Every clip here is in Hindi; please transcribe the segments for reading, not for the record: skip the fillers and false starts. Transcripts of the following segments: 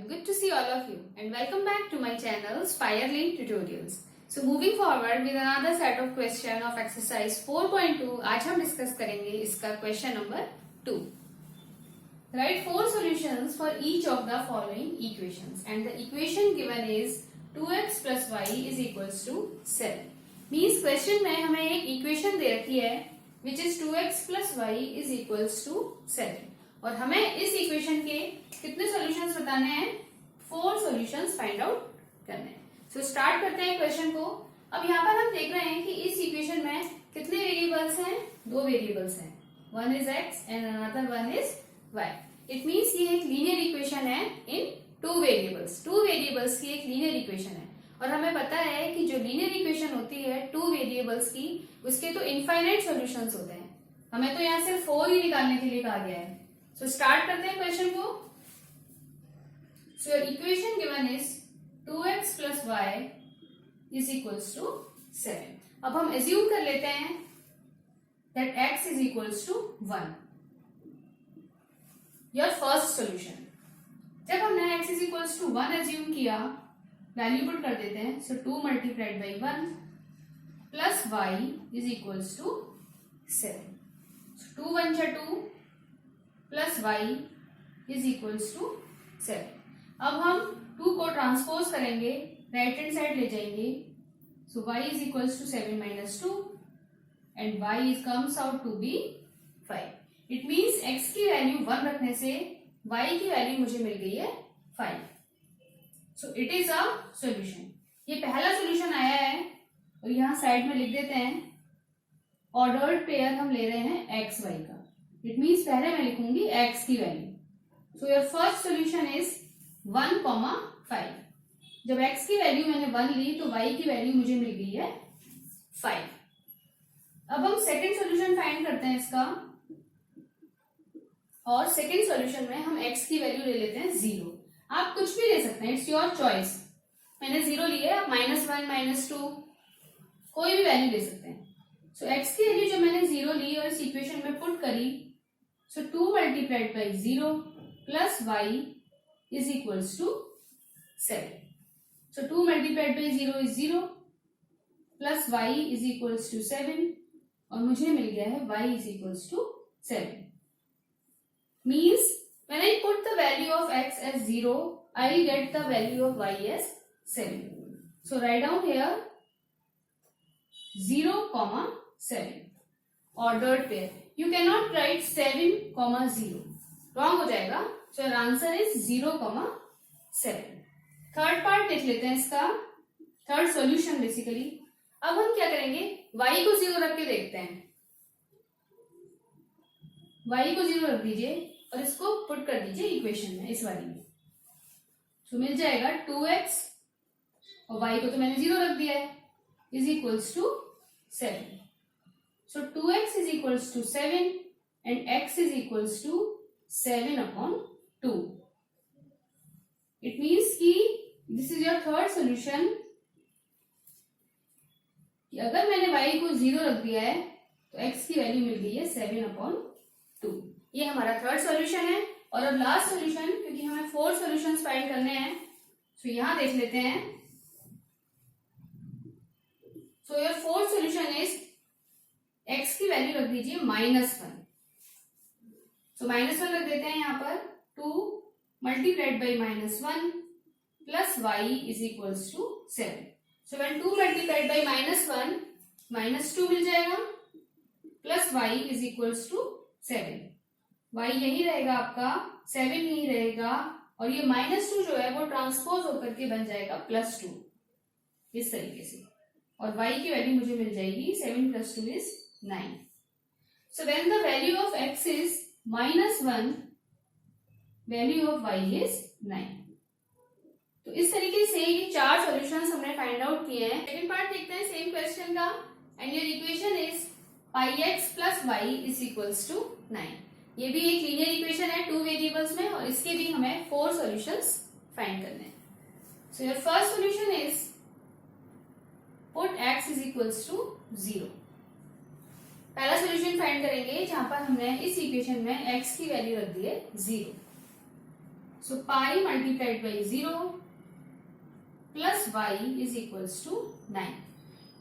good to see all of you and welcome back to my channel Spirelink Tutorials. So moving forward with another set of question of exercise 4.2, आज हम डिस्कस करेंगे इसका question number 2. Write 4 solutions for each of the following equations and the equation given is 2x plus y is equals to 7. Means question में हमें एक equation दे रखी है which is 2x plus y is equals to 7 और हमें इस इक्वेशन के कितने सॉल्यूशंस बताने हैं 4 सॉल्यूशंस फाइंड आउट करने हैं. सो स्टार्ट करते हैं क्वेश्चन को. अब यहाँ पर हम देख रहे हैं कि इस इक्वेशन में कितने वेरिएबल्स हैं, 2 वेरिएबल्स हैं. One is x and another one is y. It means ये एक लीनियर इक्वेशन है इन 2 वेरिएबल्स. 2 वेरिएबल्स की एक लीनियर इक्वेशन है और हमें पता है कि जो लीनियर इक्वेशन होती है 2 वेरिएबल्स की उसके तो इनफाइनाइट सॉल्यूशंस होते हैं. हमें तो यहाँ सिर्फ 4 ही निकालने के लिए कहा गया है. सो स्टार्ट करते हैं क्वेश्चन को. So your equation given is 2x plus y is equals to 7. अब हम एज्यूम कर लेते हैं that x is equals to 1. Your first solution. जब हमने x is equals to 1 assume किया, वैल्यू पुट कर देते हैं. So 2 multiplied by 1 plus y is equals to 7. 2 1 2 plus y is equals to 7. अब हम 2 को ट्रांसपोज करेंगे, राइट हैंड साइड ले जाएंगे. So y is equals to 7 minus 2 and y is comes out to be 5. It means x की वैल्यू 1 रखने से y की वैल्यू मुझे मिल गई है 5. सो इट इज अ सोल्यूशन. ये पहला सोल्यूशन आया है और यहाँ साइड में लिख देते हैं ऑर्डर्ड पेयर हम ले रहे हैं x y का. इट मीन्स पहले मैं लिखूंगी x की value. So your first solution is 1, 5. जब x की वैल्यू मैंने 1 ली तो y की वैल्यू मुझे मिल गई है 5. अब हम सेकंड सोल्यूशन फाइंड करते हैं इसका और सेकंड सोल्यूशन में हम x की वैल्यू ले लेते हैं 0. आप कुछ भी ले सकते हैं, इट्स योर चॉइस. मैंने 0 ली है, आप -1 -2 कोई भी वैल्यू ले सकते हैं. सो x की वैल्यू जो मैंने 0 ली और इस इक्वेशन में पुट करी, so 2 multiplied by 0 plus y is equals to 7. So 2 multiplied by 0 is 0 plus y is equals to 7 और मुझे मिल गया है y is equals to 7. Means when I put the value of x as 0 I will get the value of y as 7. So write down here 0, 7 ordered pair. You cannot write 7, 0. Wrong हो जाएगा. So your answer is 0, 7. Third part देख लेते हैं इसका, थर्ड सॉल्यूशन बेसिकली. अब हम क्या करेंगे, y को 0 रख के देखते हैं. y को 0 रख दीजिए और इसको पुट कर दीजिए इक्वेशन में, इस वाली में. तो मिल जाएगा 2x और y को तो मैंने 0 रख दिया है is equals to 7. So 2x is equals to 7 and x is equals to 7 upon 2. It means कि this is your third solution कि अगर मैंने y को 0 रख दिया है तो x की वैल्यू मिल गई है 7 upon 2. ये हमारा थर्ड सॉल्यूशन है. और अब लास्ट सॉल्यूशन, क्योंकि हमें 4 सॉल्यूशंस फाइंड करने हैं, तो यहां देख लेते हैं. So your fourth solution is x की वैल्यू रख दीजिए -1. सो -1 रख देते हैं यहाँ पर. 2 multiplied by -1 plus y is equals to 7. So when 2 multiplied by -1 -2 मिल जाएगा plus y is equals to 7. y यही रहेगा आपका, 7 यही रहेगा और ये -2 जो है वो ट्रांसपोज होकर के बन जाएगा +2 इस तरीके से. और y की वैल्यू मुझे मिल जाएगी 7 + 2 is 9. So when the value of x is -1, value of y is 9. तो इस तरीके से ये 4 सॉल्यूशंस हमने फाइंड आउट किए हैं. सेकंड पार्ट देखते हैं सेम क्वेश्चन का. And your equation is πx plus y is equals to 9. ये भी एक लीनियर इक्वेशन है 2 वेरिएबल्स में और इसके भी हमें 4 सॉल्यूशंस फाइंड करने हैं. सो your first solution is put x is equals to 0. पहला सॉल्यूशन फाइंड करेंगे जहां पर हमने इस इक्वेशन में x की वैल्यू रख दी है 0. So pi multiplied by 0 plus y is equals to 9.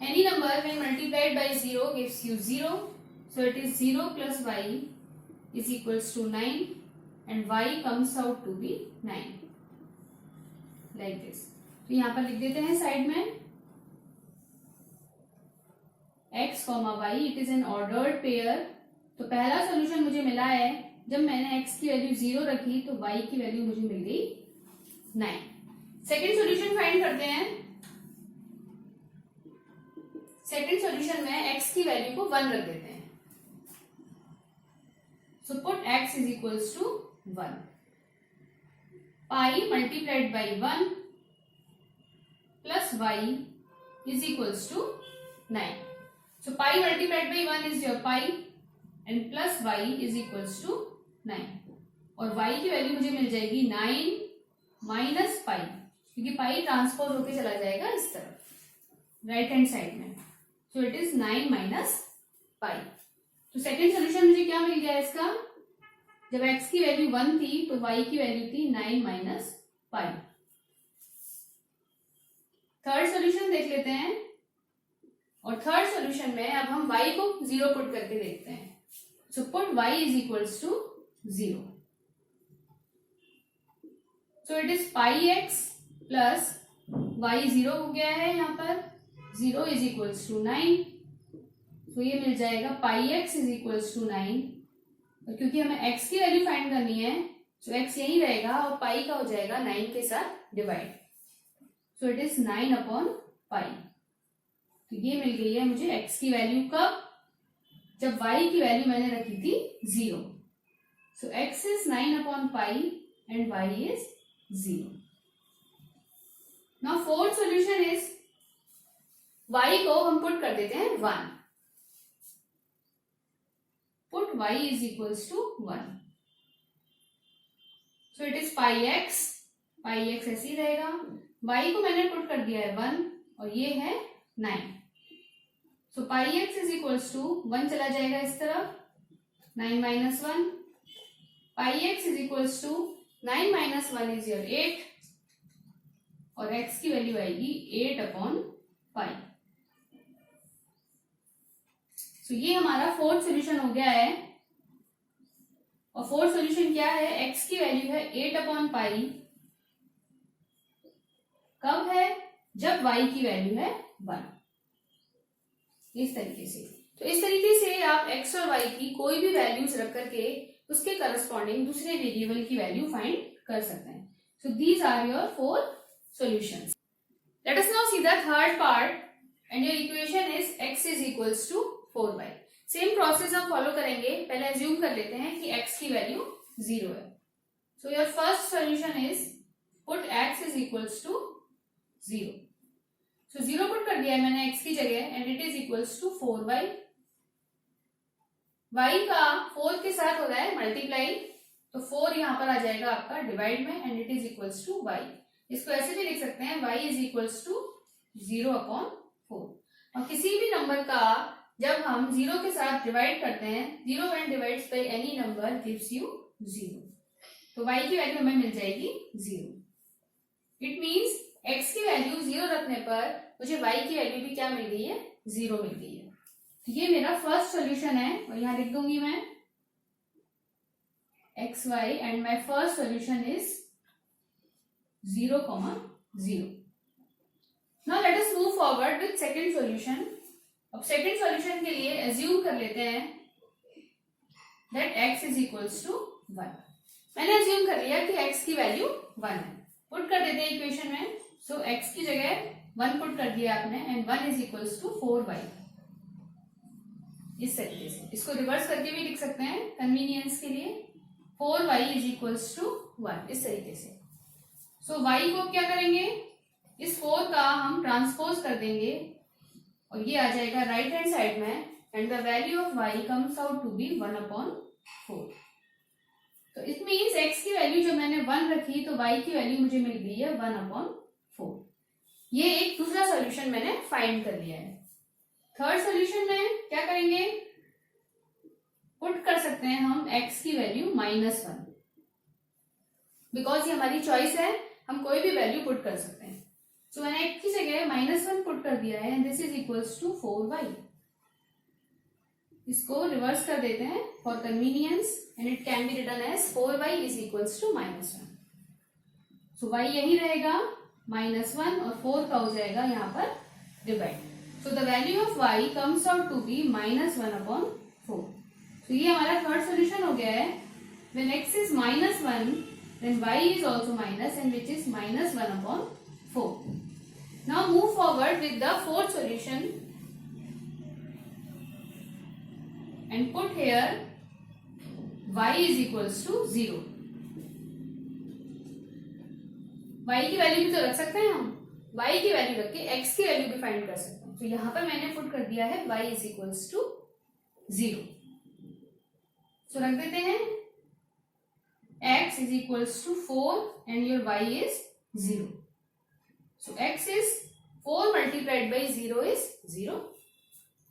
Any number when multiplied by 0 gives you 0. So it is 0 plus y is equals to 9 and y comes out to be 9. Like this. तो यहाँ पर लिख देते हैं साइड में x, y, it is an ordered pair. तो पहला सॉल्यूशन मुझे मिला है जब मैंने x की वैल्यू 0 रखी तो y की वैल्यू मुझे मिल गई 9। सेकेंड सॉल्यूशन फाइंड करते हैं। सेकेंड सॉल्यूशन में x की वैल्यू को 1 रख देते हैं। So put x is equals to 1। Pi multiplied by 1 plus y is equals to 9। So pi multiplied by 1 is your pi and plus y is equals to 9 और y की वैल्यू मुझे मिल जाएगी 9 माइनस पाई, क्योंकि पाई ट्रांसपोज होके चला जाएगा इस तरफ राइट हैंड साइड में। सो इट इज 9 माइनस पाई। तो सेकेंड सोल्यूशन मुझे क्या मिल गया इसका, जब x की वैल्यू 1 थी तो y की वैल्यू थी 9 माइनस पाई। थर्ड सोल्यूशन देख लेते हैं और थर्ड सॉल्यूशन में अब हम y को 0 पुट करके देखते हैं। So put y is equals to 0। So it is pi x plus y 0 हो गया है यहाँ पर, 0 इज इक्वल्स टू 9। तो ये मिल जाएगा पाई x इज इक्वल्स टू 9 और क्योंकि हमें x की वैल्यू फाइंड करनी है तो x यही रहेगा और पाई का हो जाएगा 9 के साथ divide. So it is 9 upon पाई। तो ये मिल गई है मुझे x की वैल्यू कब, जब y की वैल्यू मैंने रखी थी 0। So x is 9 upon pi and y is 0। Now fourth solution is y को हम पुट कर देते हैं 1। Put y is equals to 1। So it is pi x ऐसे ही रहेगा। y को मैंने पुट कर दिया है 1 और ये है 9। So pi x is equals to 1 चला जाएगा इस तरफ, 9 minus 1। Pi x is equals to 9 minus 1 is your 8 और x की वैल्यू आएगी 8 अपॉन पाई। सो ये हमारा फोर्थ सोल्यूशन हो गया है। और फोर्थ सोल्यूशन क्या है, x की वैल्यू है 8 अपॉन पाई। कब है, जब y की वैल्यू है 1। इस तरीके से। तो इस तरीके से आप x और y की कोई भी वैल्यूज रख करके उसके करस्पॉन्डिंग दूसरे वेरिएबल की वैल्यू फाइंड कर सकते हैं। So these are your 4 solutions. Let us now see the third part and your equation is x is equals to 4y। Same process हम फॉलो करेंगे। पहले अज्यूम कर लेते हैं कि x की वैल्यू 0 है। So your first solution is put x is equals to 0। So 0 put कर दिया है मैंने x की जगह and it is equals to 4y। y का 4 के साथ हो रहा है मल्टीप्लाई, तो 4 यहां पर आ जाएगा आपका डिवाइड में and it is equals to y। इसको ऐसे भी लिख सकते हैं y is equals to 0 upon 4। और किसी भी नंबर का जब हम 0 के साथ डिवाइड करते हैं, 0 when divides by any number gives you 0। तो y की वैल्यू हमें मिल जाएगी 0। इट मीन्स x की वैल्यू 0 रखने पर मुझे y की वैल्यू भी क्या मिल गई है, 0 मिल गई है। तो ये मेरा फर्स्ट सॉल्यूशन है और यहां लिख दूंगी मैं x y and my first solution is 0, 0। Now let us move forward with second solution. अब सेकंड सॉल्यूशन के लिए एज्यूम कर लेते हैं that x is equals to 1। मैंने एज्यूम कर लिया कि x की वैल्यू 1 है। पुट कर देते हैं इक्वेशन में। सो x की जगह 1 पुट कर दिया आपने and 1 is equals to 4y। इस तरीके से इसको रिवर्स करके भी लिख सकते हैं कन्वीनियंस के लिए। 4y इज इक्वल्स टू 1 इस तरीके से। सो y को क्या करेंगे, इस 4 का हम ट्रांसपोज कर देंगे और ये आ जाएगा राइट हैंड साइड में and the value of y comes out to be 1 upon 4। तो इट मीन्स x की वैल्यू जब मैंने 1 रखी तो y की वैल्यू मुझे मिल गई है 1 अपॉन 4। ये एक दूसरा सॉल्यूशन मैंने फाइंड कर लिया है। थर्ड सॉल्यूशन में क्या करेंगे, पुट कर सकते हैं हम x की वैल्यू -1। बिकॉज ये हमारी चॉइस है, हम कोई भी वैल्यू पुट कर सकते हैं। सो मैंने x की जगह -1 पुट कर दिया है and this is equals to 4y। इसको रिवर्स कर देते हैं for convenience and it can be written as 4y is equals to -1। So y यही रहेगा -1 और 4 का हो जाएगा यहाँ पर divide. So the value of y comes out to be -1/4। तो ये हमारा थर्ड सोल्यूशन हो गया है। When x is -1 then y is also minus and which is -1/4. Now move forward with the fourth solution and put here y is equals to 0. y की वैल्यू भी तो रख सकते हैं हम, y की वैल्यू रख के x की वैल्यू भी फाइंड कर सकते हैं। तो यहां पर मैंने पुट कर दिया है y is equals to 0। तो रख देते हैं x is equals to 4 and your y is 0. So x is 4 multiplied by 0 is 0.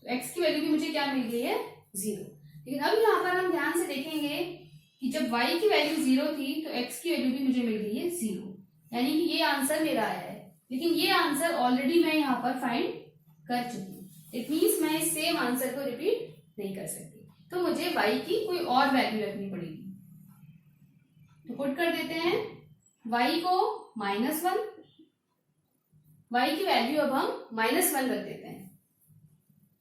तो x की वैल्यू भी मुझे क्या मिल गई है 0। लेकिन अब यहाँ पर हम ध्यान से देखेंगे कि जब y की वैल्यू 0 थी तो x की वैल्यू भी मुझे मिल गई है 0, यानी कि ये आंसर मेरा आया है। लेकिन ये आंसर ऑलरेडी मैं यहाँ पर फाइंड कर चुकी हूँ, इट मीन्स मैं इस सेम आंसर को रिपीट नहीं कर सकती, तो मुझे y की कोई और वैल्यू रखनी पड़ेगी। तो पुट कर देते हैं y को -1, y की वैल्यू अब हम -1 रख देते हैं।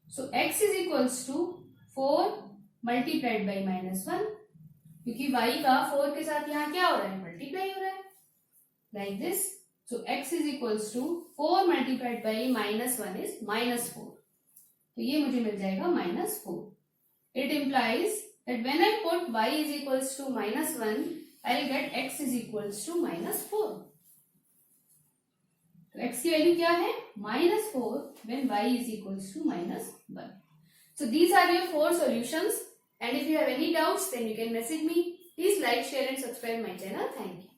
So x is equals to 4 multiplied by -1, क्योंकि y का 4 के साथ यहाँ क्या हो रहा है, मल्टीप्लाई हो रहा है, like this. So x is equals to 4 multiplied by -1 is -4, तो ये मुझे मिल जाएगा -4। It implies that when I put y is equals to -1, I'll get x is equals to -4. तो x की वैल्यू क्या है, -4 when y is equals to -1. So these are your 4 solutions, and if you have any doubts then you can message me. Please like, share and subscribe my channel. Thank you.